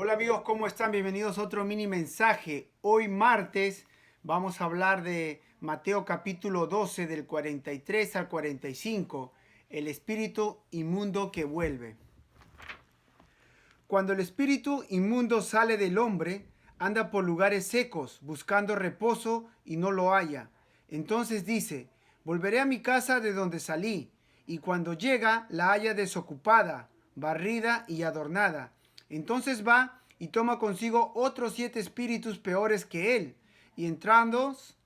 Hola amigos, ¿cómo están? Bienvenidos a otro mini mensaje. Hoy martes vamos a hablar de Mateo capítulo 12 del 43 al 45, el espíritu inmundo que vuelve. Cuando el espíritu inmundo sale del hombre, anda por lugares secos, buscando reposo y no lo halla. Entonces dice, volveré a mi casa de donde salí, y cuando llega la halla desocupada, barrida y adornada. Entonces va y toma consigo otros 7 espíritus peores que él, y entrados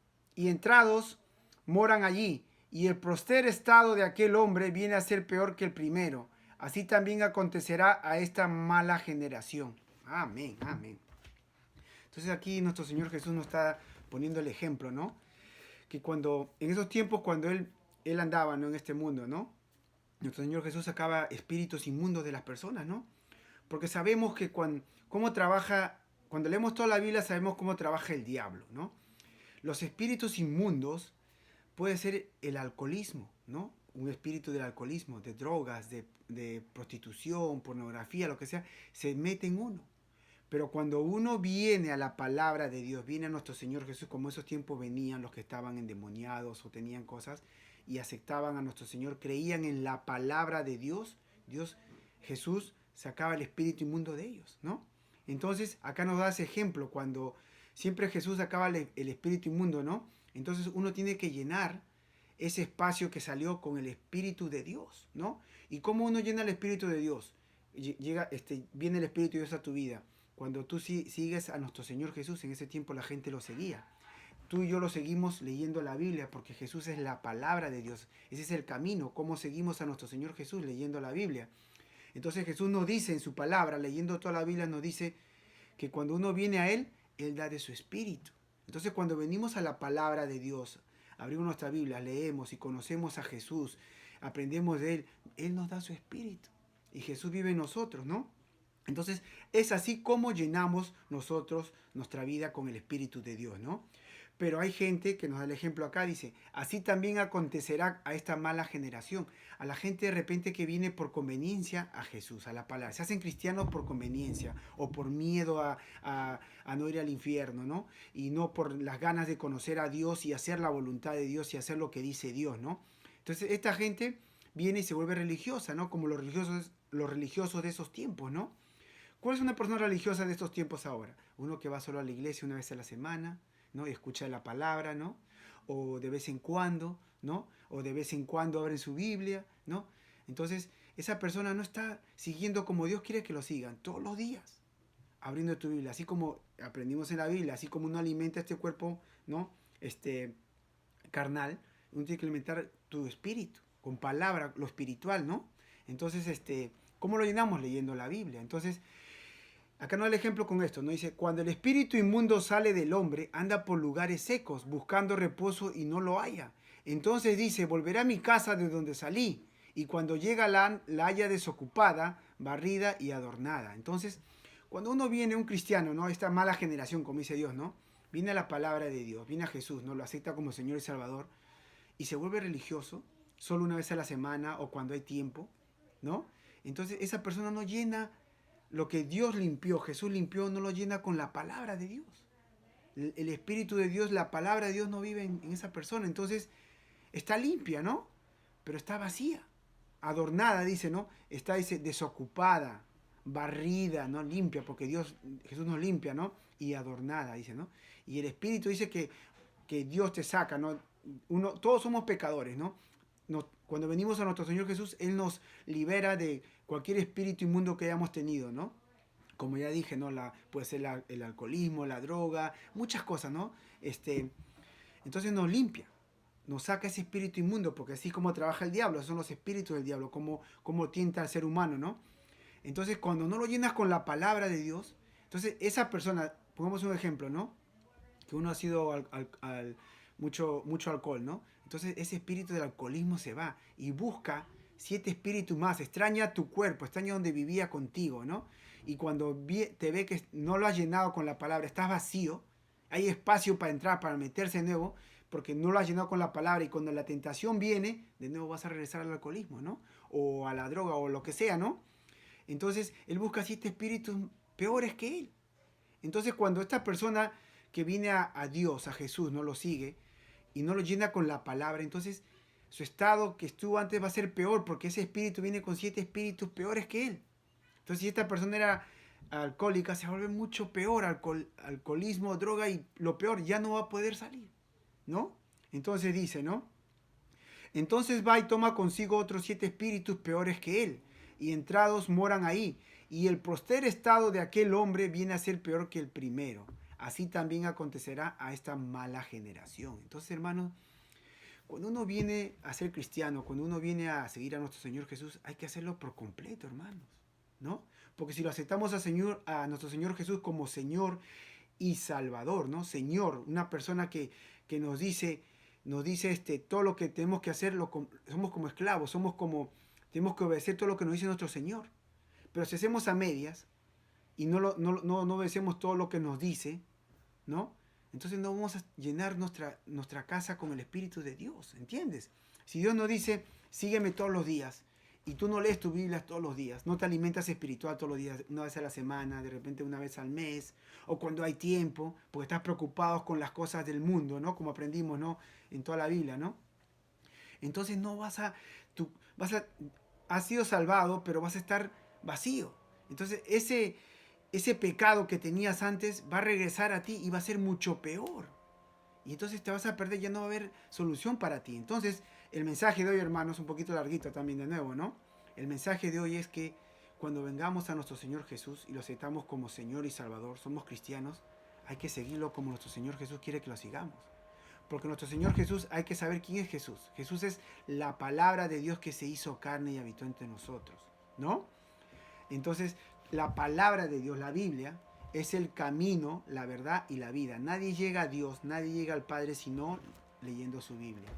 moran allí, y el postrer estado de aquel hombre viene a ser peor que el primero. Así también acontecerá a esta mala generación. Amén, amén. Entonces aquí nuestro Señor Jesús nos está poniendo el ejemplo, ¿no? Que cuando, en esos tiempos cuando Él andaba, ¿no? En este mundo, ¿no? Nuestro Señor Jesús sacaba espíritus inmundos de las personas, ¿no? Porque sabemos que cómo trabaja, cuando leemos toda la Biblia sabemos cómo trabaja el diablo, ¿no? Los espíritus inmundos puede ser el alcoholismo, ¿no? Un espíritu del alcoholismo, de drogas, de prostitución, pornografía, lo que sea, se mete en uno. Pero cuando uno viene a la palabra de Dios, viene a nuestro Señor Jesús, como esos tiempos venían los que estaban endemoniados o tenían cosas y aceptaban a nuestro Señor, creían en la palabra de Dios, Jesús sacaba el espíritu inmundo de ellos, ¿no? Entonces, acá nos da ese ejemplo, cuando siempre Jesús sacaba el espíritu inmundo, ¿no? Entonces uno tiene que llenar ese espacio que salió con el Espíritu de Dios, ¿no? ¿Y cómo uno llena el Espíritu de Dios? Viene el Espíritu de Dios a tu vida. Cuando tú sigues a nuestro Señor Jesús, en ese tiempo la gente lo seguía. Tú y yo lo seguimos leyendo la Biblia porque Jesús es la palabra de Dios. Ese es el camino, cómo seguimos a nuestro Señor Jesús leyendo la Biblia. Entonces Jesús nos dice en su palabra, leyendo toda la Biblia, nos dice que cuando uno viene a Él, Él da de su Espíritu. Entonces cuando venimos a la palabra de Dios, abrimos nuestra Biblia, leemos y conocemos a Jesús, aprendemos de Él nos da su Espíritu. Y Jesús vive en nosotros, ¿no? Entonces es así como llenamos nosotros nuestra vida con el Espíritu de Dios, ¿no? Pero hay gente que nos da el ejemplo acá, dice, así también acontecerá a esta mala generación, a la gente de repente que viene por conveniencia a Jesús, a la palabra. Se hacen cristianos por conveniencia o por miedo a no ir al infierno, ¿no? Y no por las ganas de conocer a Dios y hacer la voluntad de Dios y hacer lo que dice Dios, ¿no? Entonces esta gente viene y se vuelve religiosa, ¿no? Como los religiosos de esos tiempos, ¿no? ¿Cuál es una persona religiosa de estos tiempos ahora? Uno que va solo a la iglesia una vez a la semana, ¿no? Y escucha la palabra, ¿no? O de vez en cuando, ¿no? O de vez en cuando abren su Biblia, ¿no? Entonces, esa persona no está siguiendo como Dios quiere que lo sigan todos los días, abriendo tu Biblia, así como aprendimos en la Biblia, así como uno alimenta este cuerpo, ¿no? Carnal, uno tiene que alimentar tu espíritu con palabra, lo espiritual, ¿no? Entonces, ¿cómo lo llenamos? Leyendo la Biblia. Entonces, acá no da el ejemplo con esto, ¿no? Dice, cuando el espíritu inmundo sale del hombre, anda por lugares secos, buscando reposo y no lo halla. Entonces dice, volveré a mi casa de donde salí. Y cuando llega la halla desocupada, barrida y adornada. Entonces, cuando uno viene, un cristiano, ¿no? Esta mala generación, como dice Dios, ¿no? Viene a la palabra de Dios, viene a Jesús, ¿no? Lo acepta como Señor y Salvador. Y se vuelve religioso, solo una vez a la semana o cuando hay tiempo, ¿no? Entonces, esa persona no llena lo que Dios limpió, Jesús limpió, no lo llena con la palabra de Dios. El Espíritu de Dios, la palabra de Dios no vive en esa persona. Entonces está limpia, ¿no? Pero está vacía. Adornada, dice, ¿no? Está, dice, desocupada, barrida, ¿no? Limpia, porque Jesús nos limpia, ¿no? Y adornada, dice, ¿no? Y el Espíritu dice que Dios te saca, ¿no? Todos somos pecadores, ¿no? Cuando venimos a nuestro Señor Jesús, Él nos libera de cualquier espíritu inmundo que hayamos tenido, ¿no? Como ya dije, ¿no? Puede ser el alcoholismo, la droga, muchas cosas, ¿no? Entonces nos limpia, nos saca ese espíritu inmundo, porque así como trabaja el diablo, esos son los espíritus del diablo, como tienta al ser humano, ¿no? Entonces cuando no lo llenas con la palabra de Dios, entonces esa persona, pongamos un ejemplo, ¿no? Que uno ha sido mucho alcohol, ¿no? Entonces ese espíritu del alcoholismo se va y busca 7 espíritus más, extraña tu cuerpo, extraña donde vivía contigo, ¿no? Y cuando te ve que no lo has llenado con la palabra, estás vacío, hay espacio para entrar, para meterse de nuevo, porque no lo has llenado con la palabra y cuando la tentación viene, de nuevo vas a regresar al alcoholismo, ¿no? O a la droga o lo que sea, ¿no? Entonces él busca 7 espíritus peores que él. Entonces cuando esta persona que viene a Dios, a Jesús, no lo sigue y no lo llena con la palabra, entonces su estado que estuvo antes va a ser peor porque ese espíritu viene con 7 espíritus peores que él. Entonces si esta persona era alcohólica, se vuelve mucho peor, alcoholismo, droga y lo peor, ya no va a poder salir, ¿no? Entonces dice, ¿no? Entonces va y toma consigo otros 7 espíritus peores que él, y entrados moran ahí, y el postrer estado de aquel hombre viene a ser peor que el primero. Así también acontecerá a esta mala generación. Entonces, hermanos, cuando uno viene a ser cristiano, cuando uno viene a seguir a nuestro Señor Jesús, hay que hacerlo por completo, hermanos, ¿no? Porque si lo aceptamos a nuestro Señor Jesús como Señor y Salvador, ¿no? Señor, una persona que nos dice todo lo que tenemos que hacer, somos como esclavos, tenemos que obedecer todo lo que nos dice nuestro Señor. Pero si hacemos a medias y no obedecemos todo lo que nos dice, ¿no? Entonces no vamos a llenar nuestra casa con el Espíritu de Dios, ¿entiendes? Si Dios nos dice, sígueme todos los días, y tú no lees tu Biblia todos los días, no te alimentas espiritual todos los días, una vez a la semana, de repente una vez al mes, o cuando hay tiempo, porque estás preocupado con las cosas del mundo, ¿no? Como aprendimos, ¿no? En toda la Biblia, ¿no? Entonces no has sido salvado, pero vas a estar vacío. Entonces ese pecado que tenías antes va a regresar a ti y va a ser mucho peor. Y entonces te vas a perder, ya no va a haber solución para ti. Entonces, el mensaje de hoy, hermanos, un poquito larguito también de nuevo, ¿no? El mensaje de hoy es que cuando vengamos a nuestro Señor Jesús y lo aceptamos como Señor y Salvador, somos cristianos, hay que seguirlo como nuestro Señor Jesús quiere que lo sigamos. Porque nuestro Señor Jesús, hay que saber quién es Jesús. Jesús es la palabra de Dios que se hizo carne y habitó entre nosotros, ¿no? Entonces, la palabra de Dios, la Biblia, es el camino, la verdad y la vida. Nadie llega a Dios, nadie llega al Padre sino leyendo su Biblia,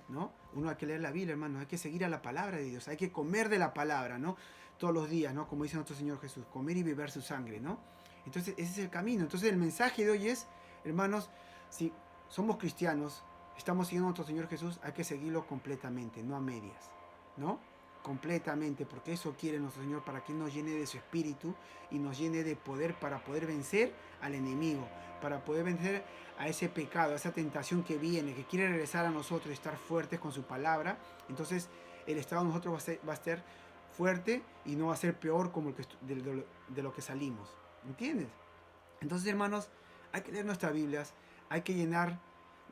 ¿no? Uno hay que leer la Biblia, hermano, hay que seguir a la palabra de Dios, hay que comer de la palabra, ¿no? Todos los días, ¿no? Como dice nuestro Señor Jesús, comer y beber su sangre, ¿no? Entonces, ese es el camino. Entonces, el mensaje de hoy es, hermanos, si somos cristianos, estamos siguiendo a nuestro Señor Jesús, hay que seguirlo completamente, no a medias, ¿no? Completamente, porque eso quiere nuestro Señor, para que nos llene de su espíritu y nos llene de poder para poder vencer al enemigo, para poder vencer a ese pecado, a esa tentación que viene, que quiere regresar a nosotros y estar fuertes con su palabra. Entonces el estado de nosotros va a estar fuerte y no va a ser peor como de lo que salimos, ¿entiendes? Entonces, hermanos, hay que leer nuestras Biblias, hay que llenar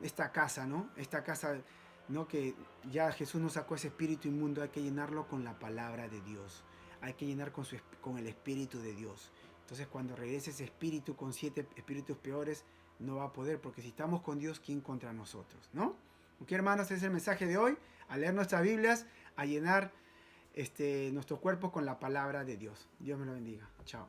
esta casa, ¿no? Esta casa, ¿no? Que ya Jesús nos sacó ese espíritu inmundo, hay que llenarlo con la palabra de Dios. Hay que llenar con el espíritu de Dios. Entonces, cuando regrese ese espíritu con 7 espíritus peores, no va a poder, porque si estamos con Dios, ¿quién contra nosotros? ¿No? Ok, hermanos, ese es el mensaje de hoy. A leer nuestras Biblias, a llenar nuestro cuerpo con la palabra de Dios. Dios me lo bendiga. Chao.